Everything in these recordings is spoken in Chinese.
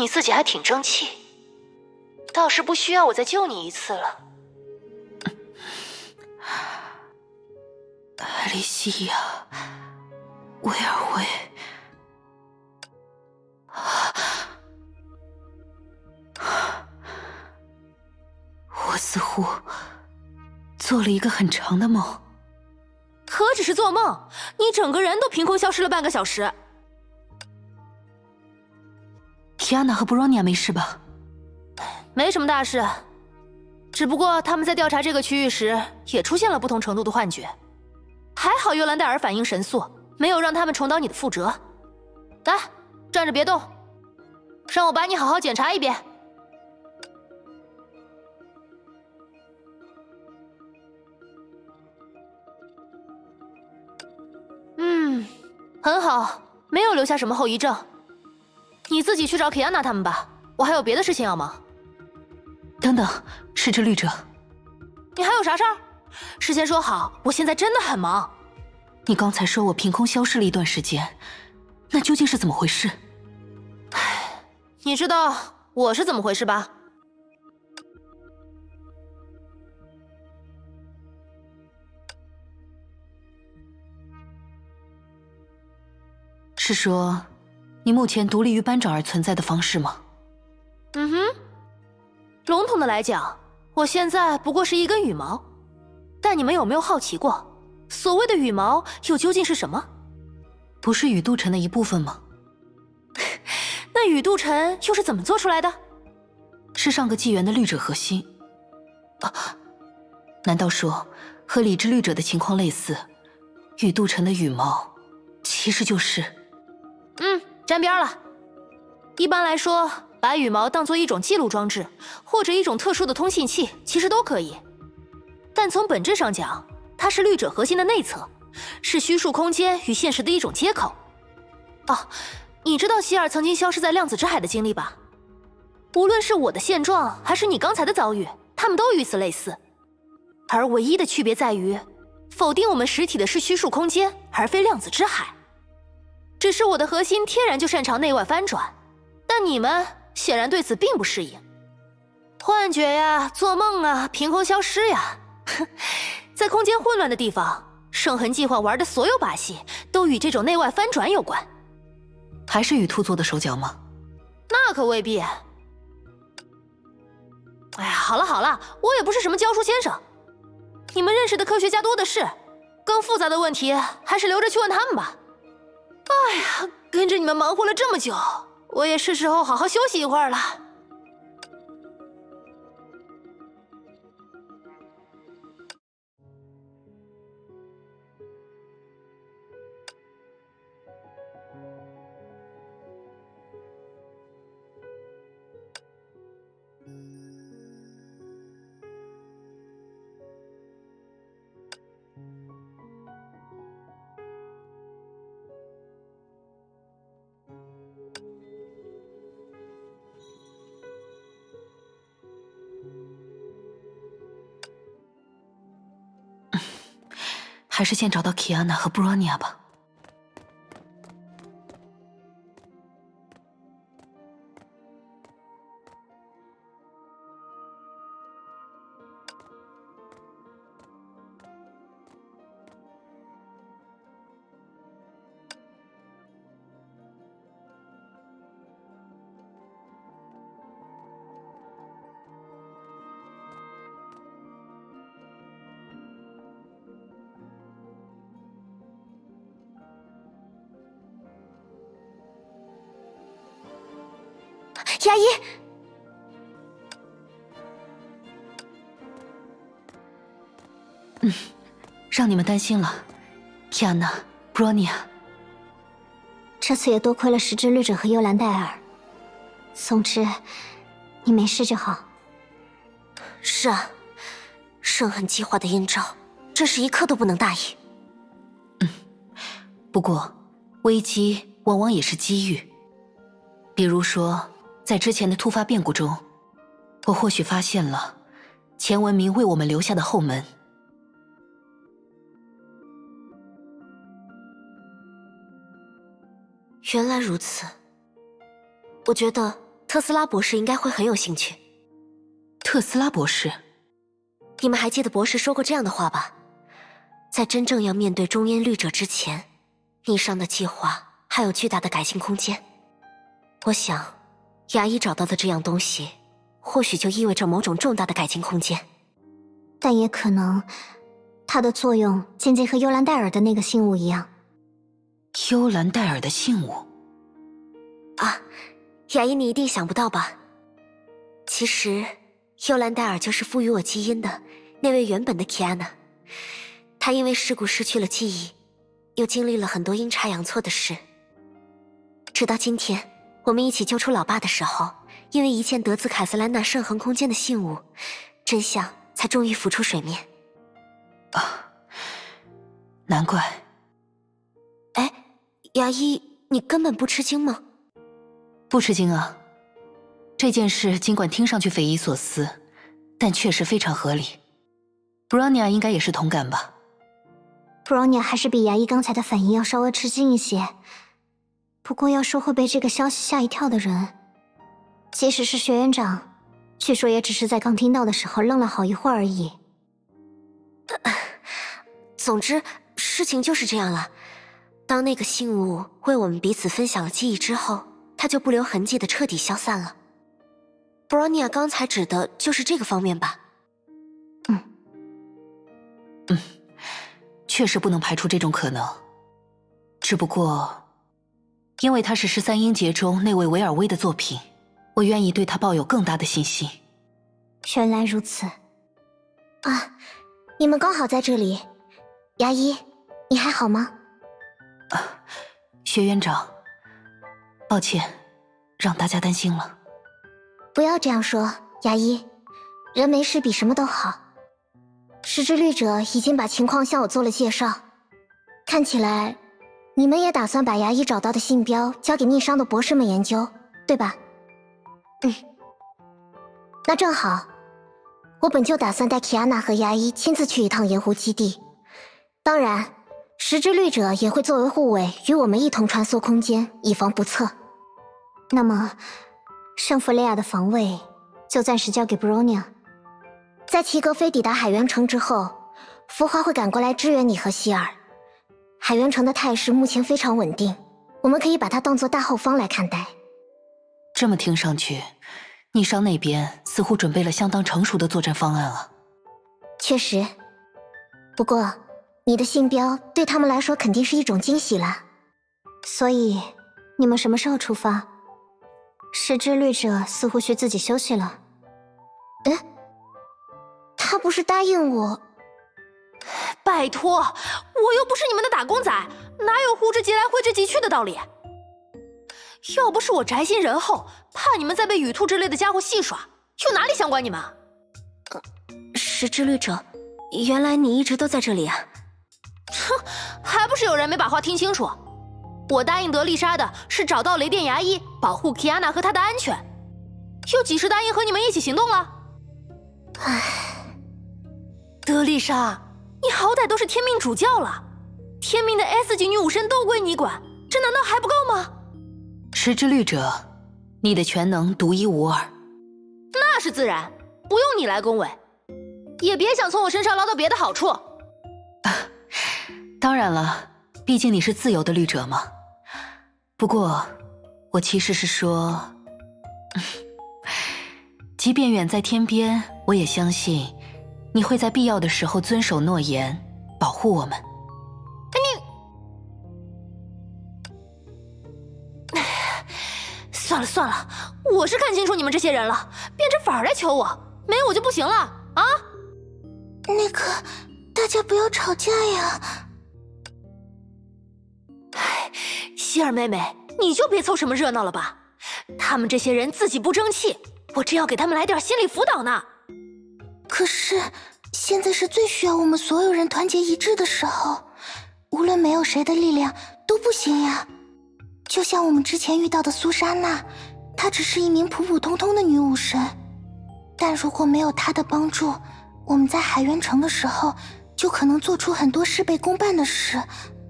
你自己还挺争气，倒是不需要我再救你一次了。艾莉西亚·威尔维，我似乎做了一个很长的梦。何止是做梦，你整个人都凭空消失了半个小时。提安娜和布罗尼亚没事吧？没什么大事，只不过他们在调查这个区域时也出现了不同程度的幻觉。还好尤兰戴尔反应神速，没有让他们重蹈你的覆辙。来，站着别动，让我把你好好检查一遍。很好，没有留下什么后遗症。你自己去找凯安娜他们吧，我还有别的事情要忙。等等，是这绿者。你还有啥事儿？事先说好，我现在真的很忙。你刚才说我凭空消失了一段时间，那究竟是怎么回事？你知道我是怎么回事吧？是说，你目前独立于班长而存在的方式吗？笼统的来讲，我现在不过是一根羽毛。但你们有没有好奇过，所谓的羽毛又究竟是什么？不是雨渡尘的一部分吗？那雨渡尘又是怎么做出来的？是上个纪元的绿者核心。难道说和理智绿者的情况类似？雨渡尘的羽毛其实就是……沾边了。一般来说，把羽毛当作一种记录装置，或者一种特殊的通信器，其实都可以。但从本质上讲，它是绿者核心的内侧，是虚数空间与现实的一种接口。你知道希尔曾经消失在量子之海的经历吧？无论是我的现状，还是你刚才的遭遇，他们都与此类似。而唯一的区别在于，否定我们实体的是虚数空间，而非量子之海。只是我的核心天然就擅长内外翻转，但你们显然对此并不适应。幻觉呀，做梦啊，凭空消失呀，在空间混乱的地方，圣痕计划玩的所有把戏都与这种内外翻转有关。还是雨兔做的手脚吗？那可未必。哎呀，好了好了，我也不是什么教书先生，你们认识的科学家多的是，更复杂的问题还是留着去问他们吧。哎呀，跟着你们忙活了这么久，我也是时候好好休息一会儿了。还是先找到奇安娜和布罗尼亚吧。牙医，让你们担心了，奇安娜、布罗尼亚。这次也多亏了石之绿者和幽兰戴尔。总之，你没事就好。是啊，圣痕计划的阴招，真是一刻都不能大意。不过，危机往往也是机遇。比如说，在之前的突发变故中，我或许发现了前文明为我们留下的后门。原来如此，我觉得特斯拉博士应该会很有兴趣。特斯拉博士，你们还记得博士说过这样的话吧？在真正要面对中烟律者之前，逆商的计划还有巨大的改进空间。我想，牙医找到的这样东西，或许就意味着某种重大的改进空间。但也可能，它的作用渐渐和幽兰戴尔的那个信物一样。幽兰戴尔的信物啊，牙医你一定想不到吧？其实，幽兰戴尔就是赋予我基因的那位原本的 Kiana。她因为事故失去了记忆，又经历了很多阴差阳错的事。直到今天，我们一起救出老爸的时候，因为一件得自凯瑟兰娜圣恒空间的信物，真相才终于浮出水面。啊，难怪。哎，牙医，你根本不吃惊吗？不吃惊啊。这件事尽管听上去匪夷所思，但确实非常合理。Bronya 应该也是同感吧。Bronya 还是比牙医刚才的反应要稍微吃惊一些。不过要说会被这个消息吓一跳的人，即使是学院长，据说也只是在刚听到的时候愣了好一会儿而已。总之，事情就是这样了。当那个信物为我们彼此分享了记忆之后，它就不留痕迹的彻底消散了。Bronya 刚才指的就是这个方面吧？确实不能排除这种可能。只不过，因为它是13音节中那位维尔威的作品，我愿意对他抱有更大的信心。原来如此。啊，你们刚好在这里。牙医，你还好吗？薛院长，抱歉，让大家担心了。不要这样说，牙医，人没事比什么都好。石之律者已经把情况向我做了介绍，看起来你们也打算把牙医找到的信标交给逆商的博士们研究，对吧？那正好，我本就打算带奇亚娜和牙医亲自去一趟盐湖基地，当然石之律者也会作为护卫与我们一同穿梭空间，以防不测。那么圣弗雷亚的防卫就暂时交给 Bronya。在齐格飞抵达海渊城之后，浮华会赶过来支援你和希尔。海渊城的态势目前非常稳定，我们可以把它当作大后方来看待。这么听上去，逆商那边似乎准备了相当成熟的作战方案啊。确实，不过你的信标对他们来说肯定是一种惊喜了。所以，你们什么时候出发？石之律者似乎需自己休息了。他不是答应我？拜托，我又不是你们的打工仔，哪有呼之即来挥之即去的道理？要不是我宅心仁厚，怕你们再被羽兔之类的家伙戏耍，又哪里想管你们？石之律者，原来你一直都在这里啊！哼，还不是有人没把话听清楚。我答应德丽莎的是找到雷电牙医，保护基安娜和她的安全，又几时答应和你们一起行动了？唉，德丽莎，你好歹都是天命主教了，天命的 S 级女武神都归你管，这难道还不够吗？石之律者，你的全能独一无二。那是自然，不用你来恭维，也别想从我身上捞到别的好处。当然了，毕竟你是自由的律者嘛。不过，我其实是说，即便远在天边，我也相信你会在必要的时候遵守诺言，保护我们。算了算了，我是看清楚你们这些人了，变着法儿来求我，没我就不行了啊！那个，大家不要吵架呀。希尔妹妹，你就别凑什么热闹了吧。他们这些人自己不争气，我正要给他们来点心理辅导呢。可是现在是最需要我们所有人团结一致的时候，无论没有谁的力量都不行呀。就像我们之前遇到的苏莎娜，她只是一名普普通通的女武神，但如果没有她的帮助，我们在海渊城的时候就可能做出很多事倍功半的事，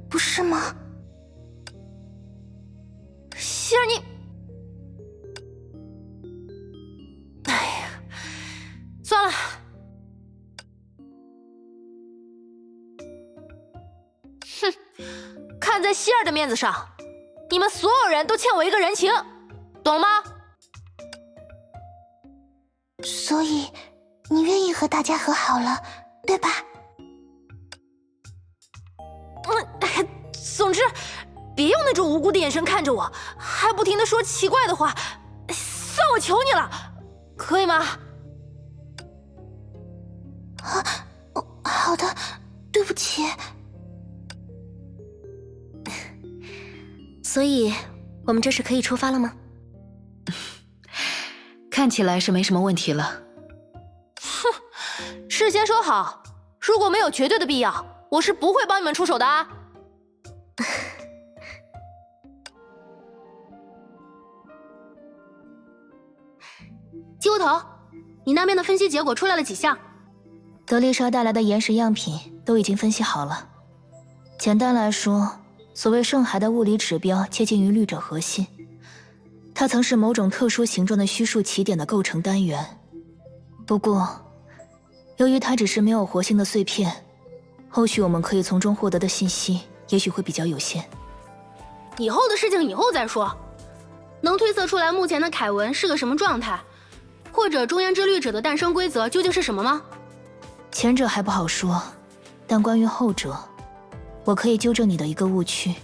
不是吗？希尔你，算了。哼，看在希儿的面子上，你们所有人都欠我一个人情，懂吗？所以，你愿意和大家和好了，对吧？总之，别用那种无辜的眼神看着我，还不停地说奇怪的话，算我求你了，可以吗？好的，对不起。所以，我们这是可以出发了吗？看起来是没什么问题了。事先说好，如果没有绝对的必要，我是不会帮你们出手的啊。鸡窝头，你那边的分析结果出来了几项？德丽莎带来的岩石样品都已经分析好了。简单来说，所谓圣骸的物理指标接近于律者核心，它曾是某种特殊形状的虚数起点的构成单元。不过，由于它只是没有活性的碎片，后续我们可以从中获得的信息也许会比较有限。以后的事情以后再说。能推测出来目前的凯文是个什么状态，或者中央之律者的诞生规则究竟是什么吗？前者还不好说，但关于后者，我可以纠正你的一个误区：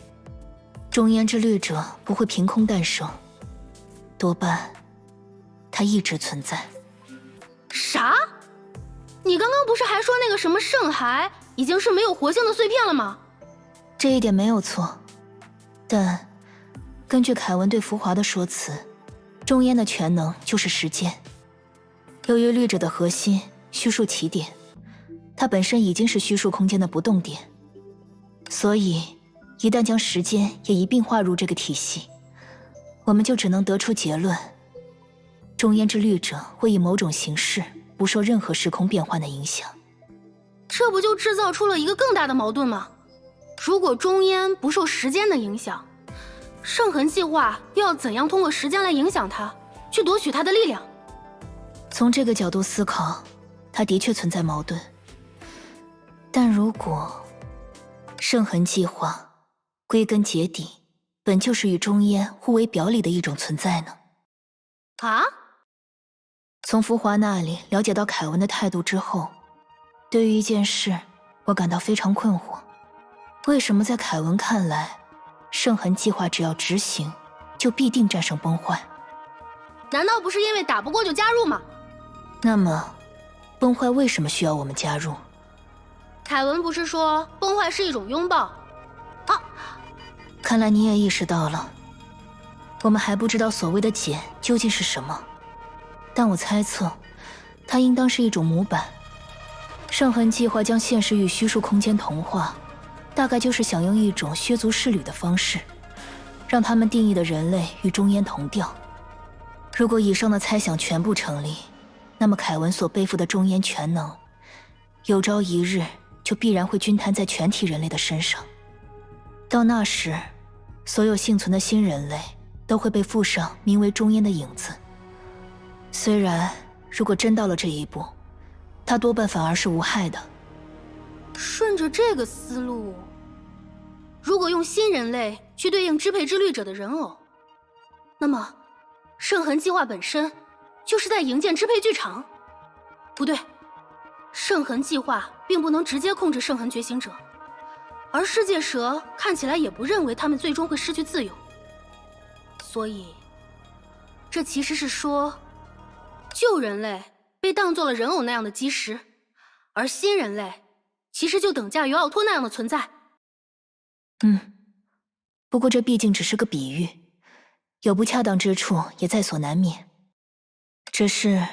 中焉之律者不会凭空诞生，多半它一直存在。啥？你刚刚不是还说那个什么圣骸已经是没有活性的碎片了吗？这一点没有错，但根据凯文对福华的说辞，中焉的全能就是时间。由于律者的核心虚数起点，它本身已经是虚数空间的不动点，所以一旦将时间也一并划入这个体系，我们就只能得出结论：中焉之律者会以某种形式不受任何时空变换的影响。这不就制造出了一个更大的矛盾吗？如果中焉不受时间的影响，圣痕计划又要怎样通过时间来影响它，去夺取它的力量？从这个角度思考，它的确存在矛盾。但如果圣痕计划归根结底本就是与中焉互为表里的一种存在呢？啊？从福华那里了解到凯文的态度之后，对于一件事，我感到非常困惑。为什么在凯文看来，圣痕计划只要执行，就必定战胜崩坏？难道不是因为打不过就加入吗？那么，崩坏为什么需要我们加入？凯文不是说崩坏是一种拥抱？啊！看来你也意识到了，我们还不知道所谓的茧究竟是什么，但我猜测，它应当是一种模板。圣痕计划将现实与虚数空间同化，大概就是想用一种削足适履的方式，让他们定义的人类与中焉同调。如果以上的猜想全部成立，那么凯文所背负的中焉全能，有朝一日就必然会均摊在全体人类的身上。到那时，所有幸存的新人类都会被附上名为中焉的影子。虽然如果真到了这一步，它多半反而是无害的。顺着这个思路，如果用新人类去对应支配之律者的人偶，那么圣痕计划本身就是在营建支配剧场。不对，圣痕计划并不能直接控制圣痕觉醒者，而世界蛇看起来也不认为他们最终会失去自由。所以这其实是说，旧人类被当作了人偶那样的基石，而新人类其实就等价于奥托那样的存在。不过这毕竟只是个比喻，有不恰当之处也在所难免。只是，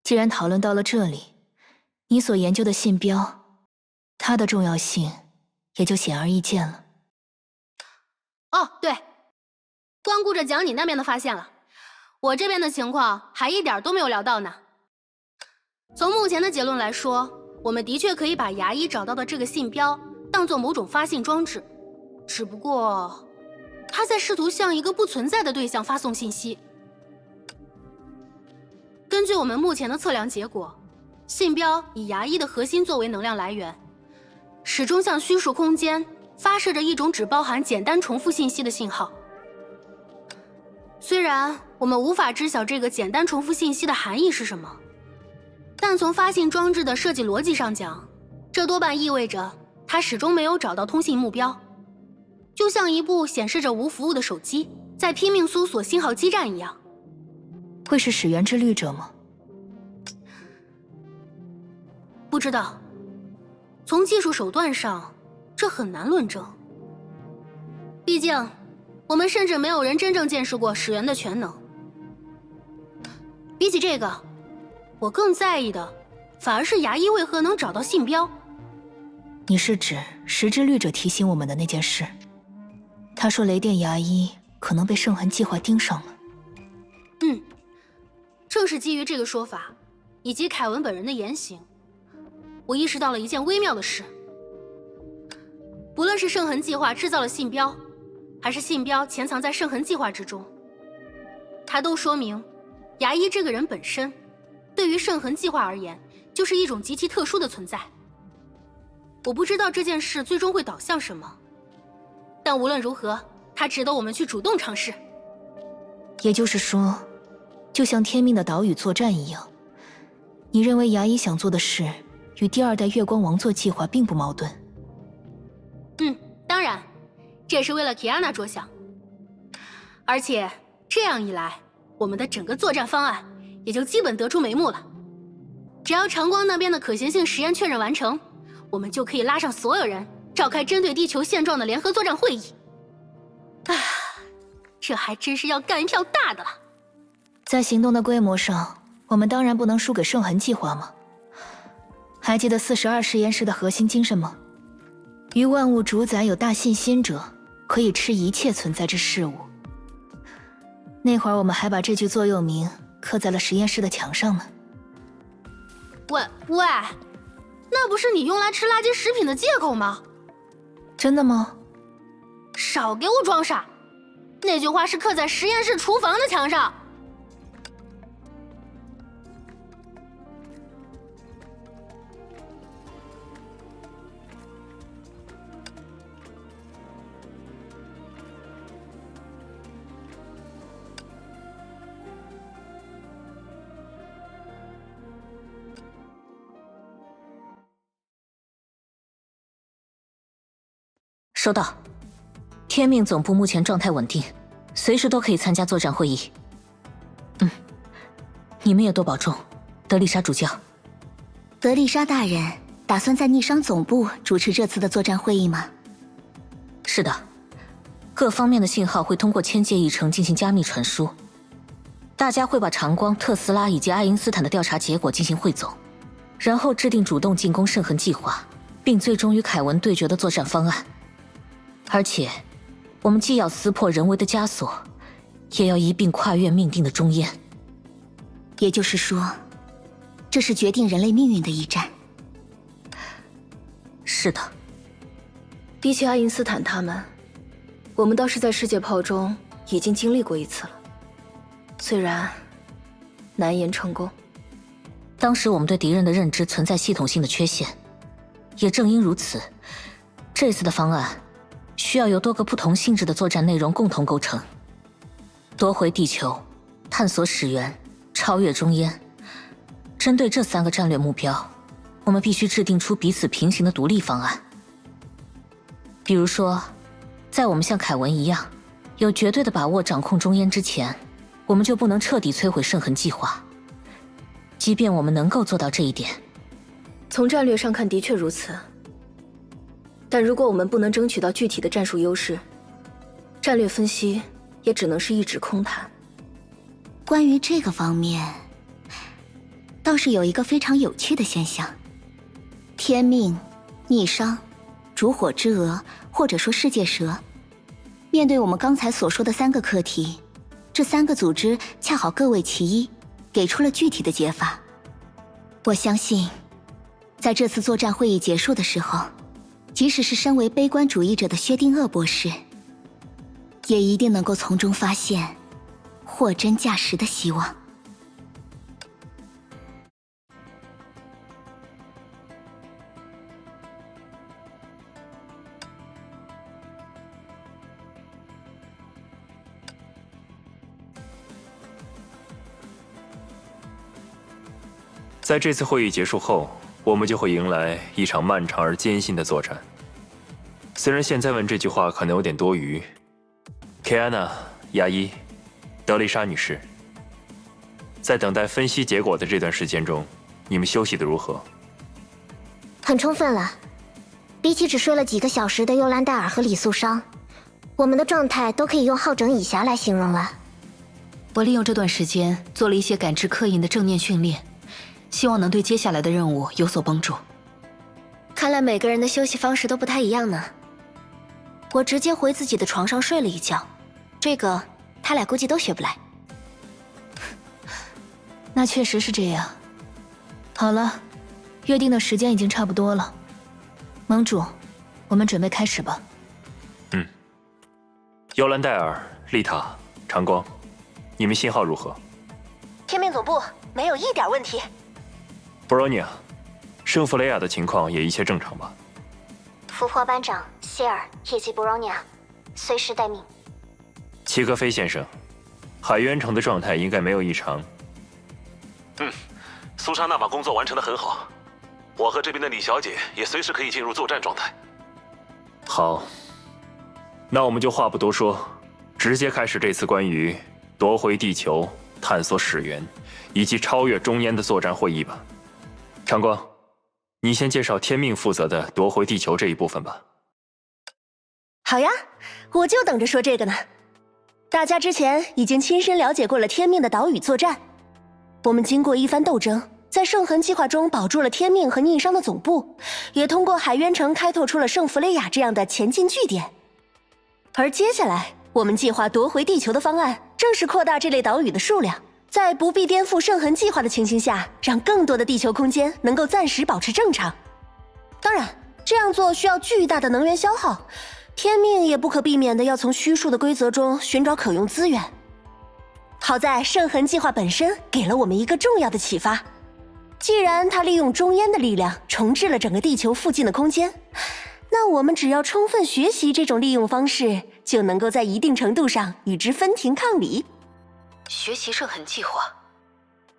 既然讨论到了这里，你所研究的信标，它的重要性也就显而易见了。哦，对，光顾着讲你那边的发现了，我这边的情况还一点都没有聊到呢。从目前的结论来说，我们的确可以把牙医找到的这个信标当作某种发信装置，只不过他在试图向一个不存在的对象发送信息。根据我们目前的测量结果，信标以牙医的核心作为能量来源，始终向虚数空间发射着一种只包含简单重复信息的信号。虽然我们无法知晓这个简单重复信息的含义是什么，但从发信装置的设计逻辑上讲，这多半意味着它始终没有找到通信目标，就像一部显示着无服务的手机在拼命搜索信号基站一样。会是始源之律者吗？不知道，从技术手段上，这很难论证。毕竟，我们甚至没有人真正见识过始源的全能。比起这个，我更在意的，反而是牙医为何能找到信标。你是指时之律者提醒我们的那件事？他说雷电牙医可能被圣痕计划盯上了。正是基于这个说法，以及凯文本人的言行，我意识到了一件微妙的事。不论是圣痕计划制造了信标，还是信标潜藏在圣痕计划之中，它都说明牙医这个人本身，对于圣痕计划而言，就是一种极其特殊的存在。我不知道这件事最终会导向什么，但无论如何，它值得我们去主动尝试。也就是说，就像天命的岛屿作战一样，你认为牙医想做的事与第2代月光王座计划并不矛盾？当然，这也是为了 Kiana 着想。而且这样一来，我们的整个作战方案也就基本得出眉目了。只要长光那边的可行性实验确认完成，我们就可以拉上所有人，召开针对地球现状的联合作战会议。这还真是要干一票大的了。在行动的规模上，我们当然不能输给圣痕计划嘛。还记得42实验室的核心精神吗？于万物主宰有大信心者，可以吃一切存在之事物。那会儿我们还把这句座右铭刻在了实验室的墙上呢。喂，那不是你用来吃垃圾食品的借口吗？真的吗？少给我装傻！那句话是刻在实验室厨房的墙上。收到，天命总部目前状态稳定，随时都可以参加作战会议。你们也多保重，德丽莎主教。德丽莎大人打算在逆商总部主持这次的作战会议吗？是的，各方面的信号会通过千界议程进行加密传输，大家会把长光、特斯拉以及爱因斯坦的调查结果进行汇总，然后制定主动进攻圣痕计划，并最终与凯文对决的作战方案。而且，我们既要撕破人为的枷锁，也要一并跨越命定的终焉。也就是说，这是决定人类命运的一战。是的。比起爱因斯坦他们，我们倒是在世界炮中已经经历过一次了，虽然难言成功。当时我们对敌人的认知存在系统性的缺陷，也正因如此，这次的方案需要由多个不同性质的作战内容共同构成。夺回地球，探索始源，超越终焉。针对这3个战略目标，我们必须制定出彼此平行的独立方案。比如说，在我们像凯文一样有绝对的把握掌控终焉之前，我们就不能彻底摧毁圣痕计划。即便我们能够做到这一点，从战略上看的确如此，但如果我们不能争取到具体的战术优势，战略分析也只能是一纸空谈。关于这个方面，倒是有一个非常有趣的现象：天命、逆商、烛火之蛾，或者说世界蛇，面对我们刚才所说的3个课题，这3个组织恰好各为其一，给出了具体的解法。我相信，在这次作战会议结束的时候，即使是身为悲观主义者的薛定谔博士，也一定能够从中发现货真价实的希望。在这次会议结束后，我们就会迎来一场漫长而艰辛的作战。虽然现在问这句话可能有点多余，凯安娜、牙医、德丽莎女士，在等待分析结果的这段时间中，你们休息的如何？很充分了，比起只睡了几个小时的幽兰戴尔和李素商，我们的状态都可以用好整以暇来形容了。我利用这段时间做了一些感知刻印的正念训练，希望能对接下来的任务有所帮助。看来每个人的休息方式都不太一样呢。我直接回自己的床上睡了一觉，这个他俩估计都学不来。那确实是这样。好了，约定的时间已经差不多了，盟主，我们准备开始吧。幽兰戴尔、丽塔、长光，你们信号如何？天命总部没有一点问题。布罗尼亚，圣弗雷亚的情况也一切正常吧？伏破班长、谢尔以及布罗尼亚随时待命。齐格飞先生，海渊城的状态应该没有异常。苏莎娜把工作完成得很好，我和这边的李小姐也随时可以进入作战状态。好，那我们就话不多说，直接开始这次关于夺回地球、探索始源以及超越中烟的作战会议吧。长光，你先介绍天命负责的夺回地球这一部分吧。好呀，我就等着说这个呢。大家之前已经亲身了解过了天命的岛屿作战，我们经过一番斗争，在圣痕计划中保住了天命和逆商的总部，也通过海渊城开拓出了圣弗雷亚这样的前进据点。而接下来，我们计划夺回地球的方案，正是扩大这类岛屿的数量，在不必颠覆圣痕计划的情形下，让更多的地球空间能够暂时保持正常。当然，这样做需要巨大的能源消耗，天命也不可避免的要从虚数的规则中寻找可用资源。好在圣痕计划本身给了我们一个重要的启发，既然它利用中烟的力量重置了整个地球附近的空间，那我们只要充分学习这种利用方式，就能够在一定程度上与之分庭抗礼。学习圣痕计划。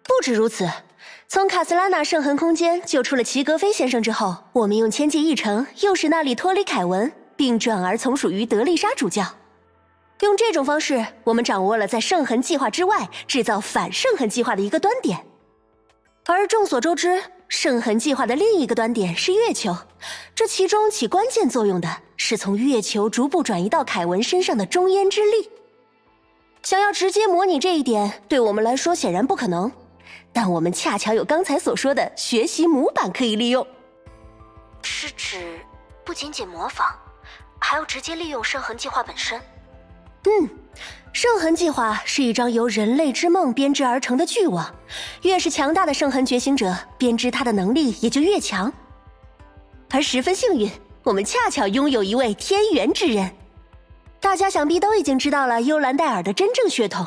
不止如此，从卡斯拉纳圣痕空间救出了齐格飞先生之后，我们用千界一城诱使那里脱离凯文，并转而从属于德丽莎主教。用这种方式，我们掌握了在圣痕计划之外制造反圣痕计划的一个端点。而众所周知，圣痕计划的另一个端点是月球，这其中起关键作用的是从月球逐步转移到凯文身上的中烟之力。想要直接模拟这一点，对我们来说显然不可能，但我们恰巧有刚才所说的学习模板可以利用。是指不仅仅模仿，还要直接利用圣痕计划本身？圣痕计划是一张由人类之梦编织而成的巨网，越是强大的圣痕觉醒者，编织它的能力也就越强。而十分幸运，我们恰巧拥有一位天元之人。大家想必都已经知道了幽兰戴尔的真正血统。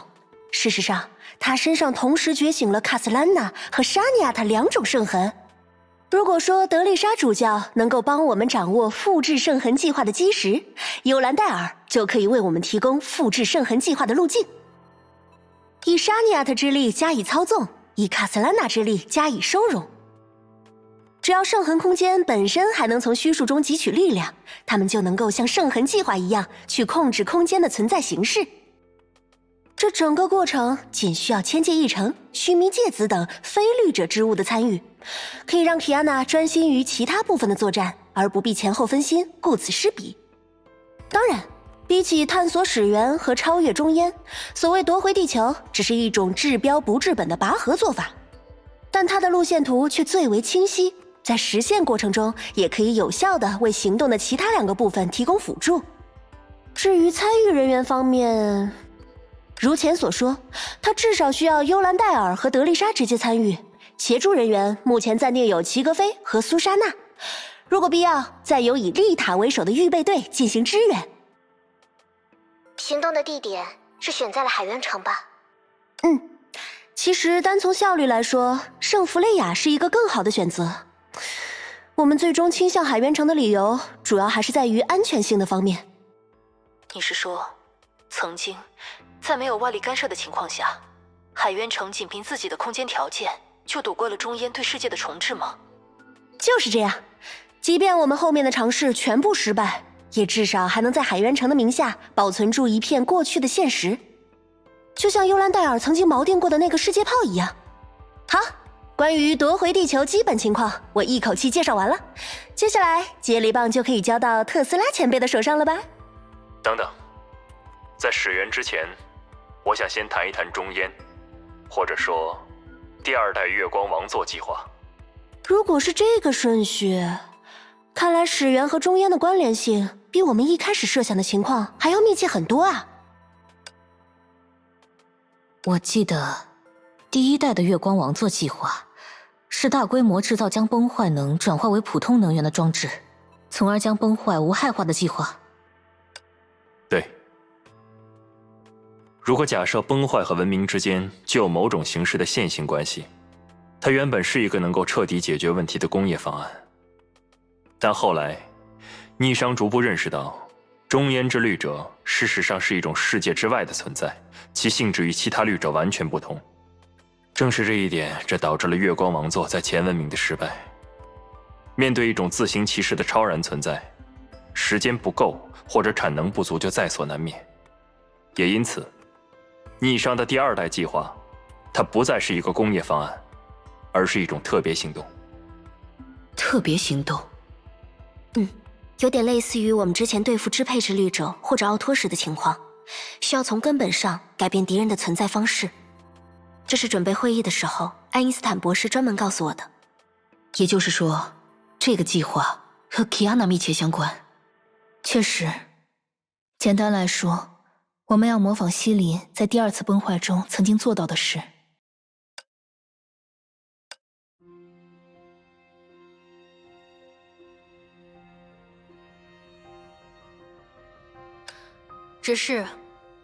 事实上，他身上同时觉醒了卡斯兰娜和沙尼亚塔两种圣痕。如果说德丽莎主教能够帮我们掌握复制圣痕计划的基石，幽兰戴尔就可以为我们提供复制圣痕计划的路径。以沙尼亚特之力加以操纵，以卡斯兰娜之力加以收容。只要圣痕空间本身还能从虚数中汲取力量，他们就能够像圣痕计划一样去控制空间的存在形式。这整个过程仅需要千界一城、须弥芥子等非律者之物的参与，可以让提亚娜专心于其他部分的作战，而不必前后分心，顾此失彼。当然，比起探索始源和超越中烟，所谓夺回地球只是一种治标不治本的拔河做法，但它的路线图却最为清晰，在实现过程中也可以有效地为行动的其他两个部分提供辅助。至于参与人员方面，如前所说，他至少需要幽兰戴尔和德丽莎直接参与，协助人员目前暂定有齐格飞和苏莎娜，如果必要，再由以丽塔为首的预备队进行支援。行动的地点是选在了海渊城吧？其实单从效率来说，圣弗雷亚是一个更好的选择。我们最终倾向海渊城的理由，主要还是在于安全性的方面。你是说，曾经在没有外力干涉的情况下，海渊城仅凭自己的空间条件就躲过了中烟对世界的重置吗？就是这样，即便我们后面的尝试全部失败，也至少还能在海渊城的名下保存住一片过去的现实，就像幽兰戴尔曾经锚定过的那个世界炮一样。好，关于夺回地球基本情况，我一口气介绍完了，接下来接力棒就可以交到特斯拉前辈的手上了吧？等等，在始源之前，我想先谈一谈中烟，或者说第2代月光王座计划。如果是这个顺序，看来始源和中烟的关联性比我们一开始设想的情况还要密切很多啊。我记得第1代的月光王座计划是大规模制造将崩坏能转化为普通能源的装置，从而将崩坏无害化的计划。对，如果假设崩坏和文明之间具有某种形式的线性关系，它原本是一个能够彻底解决问题的工业方案。但后来，逆商逐步认识到，中烟之律者事实上是一种世界之外的存在，其性质与其他律者完全不同。正是这一点，这导致了月光王座在前文明的失败。面对一种自行其事的超然存在，时间不够或者产能不足就在所难免。也因此，逆商的第2代计划，它不再是一个工业方案，而是一种特别行动。特别行动？有点类似于我们之前对付支配制律者或者奥托时的情况，需要从根本上改变敌人的存在方式。这是准备会议的时候，爱因斯坦博士专门告诉我的。也就是说，这个计划和 Kiana 密切相关。确实，简单来说，我们要模仿西林在第2次崩坏中曾经做到的事。只是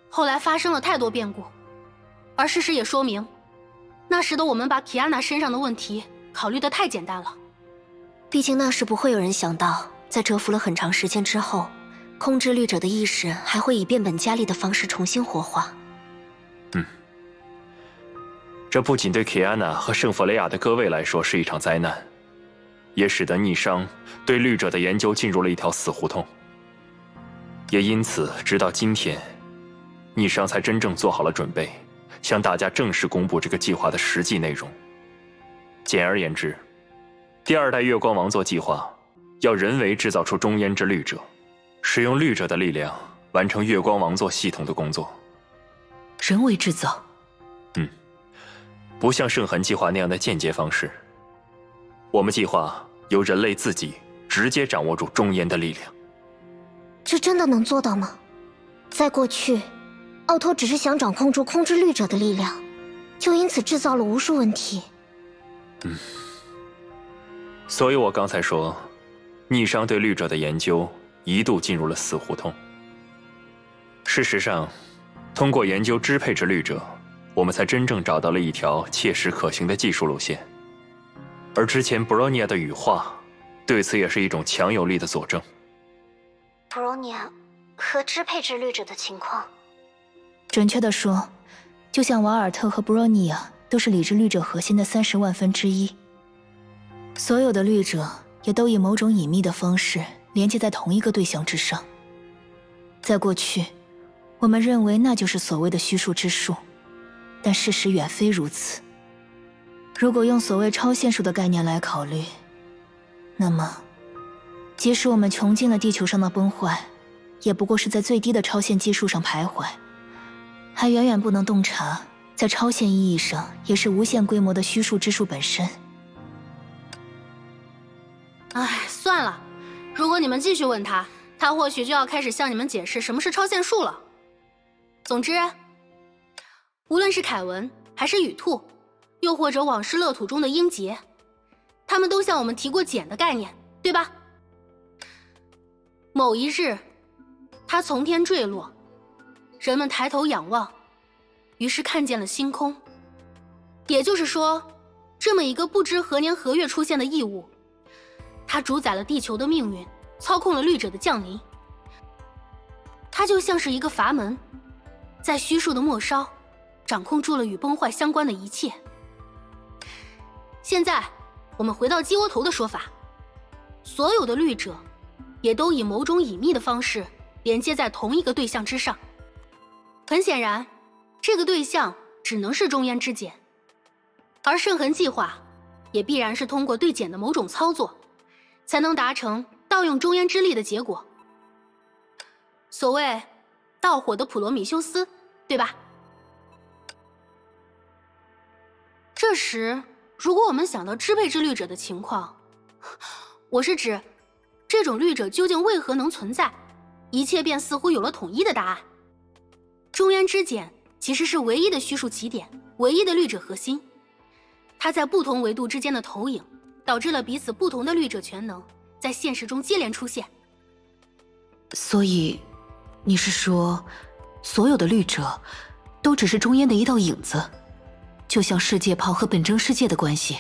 后来发生了太多变故，而事实也说明，那时的我们把奇安娜身上的问题考虑得太简单了。毕竟那时不会有人想到，在蛰伏了很长时间之后，控制律者的意识还会以变本加厉的方式重新活化。这不仅对奇安娜和圣弗雷亚的各位来说是一场灾难，也使得逆商对律者的研究进入了一条死胡同。也因此，直到今天，逆商才真正做好了准备，向大家正式公布这个计划的实际内容。简而言之，第2代月光王座计划要人为制造出中烟之律者，使用律者的力量完成月光王座系统的工作。人为制造？不像圣痕计划那样的间接方式。我们计划由人类自己直接掌握住中烟的力量。这真的能做到吗？在过去，奥托只是想掌控住控制律者的力量，就因此制造了无数问题。所以我刚才说，逆商对律者的研究一度进入了死胡同。事实上，通过研究支配制律者，我们才真正找到了一条切实可行的技术路线。而之前布罗尼亚的羽化，对此也是一种强有力的佐证。布罗尼亚和支配制律者的情况，准确地说，就像瓦尔特和布罗尼亚都是理智律者核心的30万分之一。所有的律者也都以某种隐秘的方式连接在同一个对象之上。在过去，我们认为那就是所谓的虚数之数，但事实远非如此。如果用所谓超线数的概念来考虑，那么即使我们穷尽了地球上的崩坏，也不过是在最低的超线基数上徘徊，还远远不能洞察在超线意义上也是无限规模的虚数之数本身。唉，算了，如果你们继续问他，他或许就要开始向你们解释什么是超线数了。总之，无论是凯文还是雨兔，又或者往事乐土中的英杰，他们都向我们提过茧的概念，对吧？某一日，它从天坠落，人们抬头仰望，于是看见了星空。也就是说，这么一个不知何年何月出现的异物，它主宰了地球的命运，操控了律者的降临。它就像是一个阀门，在虚数的末梢，掌控住了与崩坏相关的一切。现在我们回到鸡窝头的说法，所有的律者也都以某种隐秘的方式连接在同一个对象之上。很显然，这个对象只能是中烟之茧，而圣痕计划也必然是通过对茧的某种操作，才能达成盗用中烟之力的结果。所谓盗火的普罗米修斯，对吧？这时，如果我们想到支配之律者的情况，我是指这种律者究竟为何能存在，一切便似乎有了统一的答案。中烟之茧其实是唯一的虚数起点，唯一的律者核心，它在不同维度之间的投影，导致了彼此不同的律者全能在现实中接连出现。所以，你是说，所有的律者都只是中烟的一道影子，就像世界炮和本征世界的关系？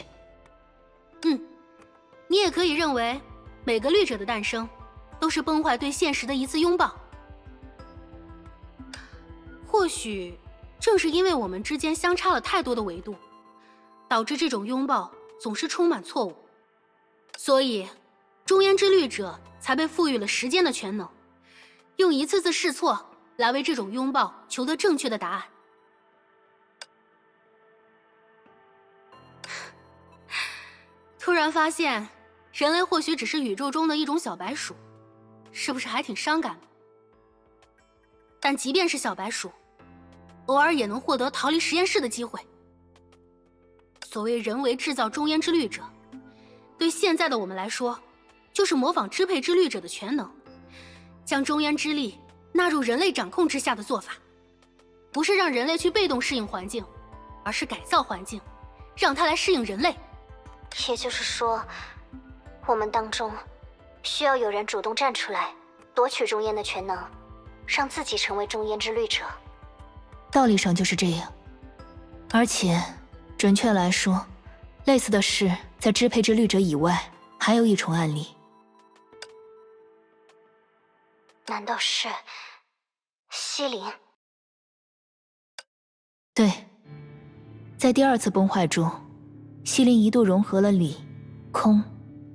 你也可以认为，每个律者的诞生，都是崩坏对现实的一次拥抱。或许正是因为我们之间相差了太多的维度，导致这种拥抱总是充满错误，所以中烟之律者才被赋予了时间的全能，用一次次试错来为这种拥抱求得正确的答案。突然发现，人类或许只是宇宙中的一种小白鼠，是不是还挺伤感？但即便是小白鼠，偶尔也能获得逃离实验室的机会。所谓人为制造中烟之律者，对现在的我们来说，就是模仿支配之律者的全能，将中烟之力纳入人类掌控之下的做法，不是让人类去被动适应环境，而是改造环境，让它来适应人类。也就是说，我们当中需要有人主动站出来，夺取中烟的全能，让自己成为中烟之律者。道理上就是这样，而且准确来说，类似的事在支配之律者以外还有一重案例。难道是西林？对，在第二次崩坏中，西林一度融合了理、空、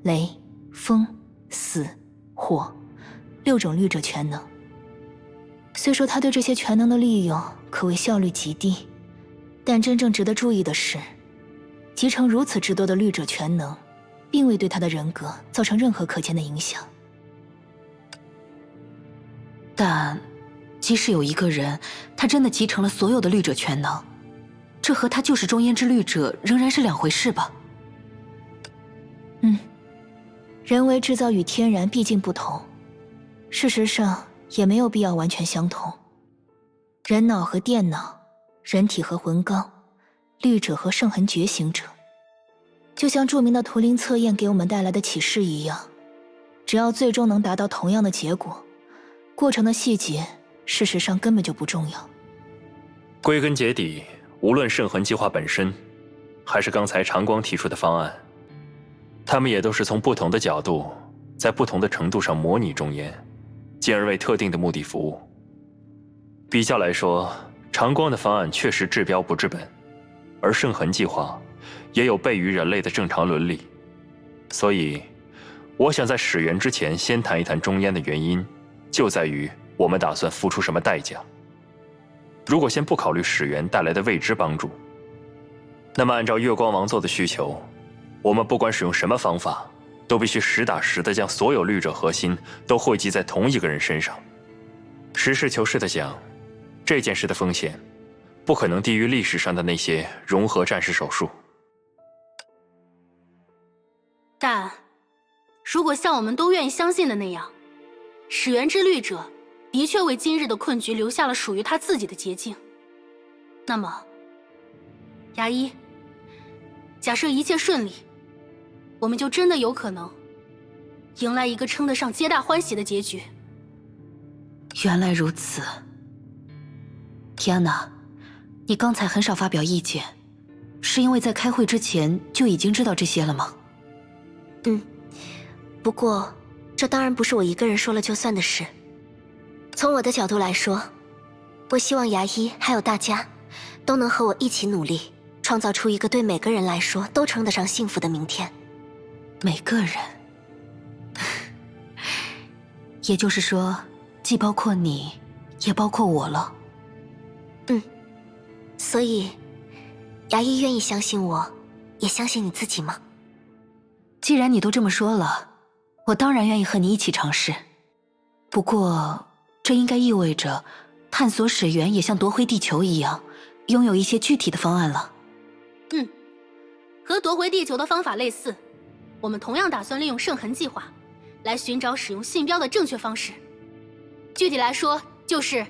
雷、风、死、火6种律者全能。虽说他对这些全能的利用可谓效率极低，但真正值得注意的是，集成如此之多的律者全能，并未对他的人格造成任何可见的影响。但即使有一个人，他真的集成了所有的律者全能，这和他就是中烟之律者仍然是两回事吧？人为制造与天然毕竟不同，事实上也没有必要完全相同。人脑和电脑，人体和魂罡，律者和圣痕觉醒者，就像著名的图灵测验给我们带来的启示一样，只要最终能达到同样的结果，过程的细节事实上根本就不重要。归根结底，无论圣痕计划本身，还是刚才长光提出的方案，他们也都是从不同的角度，在不同的程度上模拟中烟，进而为特定的目的服务。比较来说，长光的方案确实治标不治本，而圣痕计划也有悖于人类的正常伦理。所以，我想在始源之前先谈一谈中烟的原因，就在于我们打算付出什么代价。如果先不考虑始源带来的未知帮助，那么按照月光王座的需求，我们不管使用什么方法，都必须实打实的将所有律者核心都汇集在同一个人身上。实事求是的讲，这件事的风险不可能低于历史上的那些融合战士手术。但如果像我们都愿意相信的那样，始源之律者的确为今日的困局留下了属于他自己的捷径，那么牙医，假设一切顺利，我们就真的有可能迎来一个称得上皆大欢喜的结局。原来如此。提安娜，你刚才很少发表意见，是因为在开会之前就已经知道这些了吗？不过这当然不是我一个人说了就算的事。从我的角度来说，我希望牙医还有大家都能和我一起努力，创造出一个对每个人来说都称得上幸福的明天。每个人，也就是说，既包括你，也包括我了。所以，牙医愿意相信我，也相信你自己吗？既然你都这么说了，我当然愿意和你一起尝试。不过，这应该意味着，探索始源也像夺回地球一样，拥有一些具体的方案了。和夺回地球的方法类似，我们同样打算利用圣痕计划，来寻找使用信标的正确方式。具体来说，就是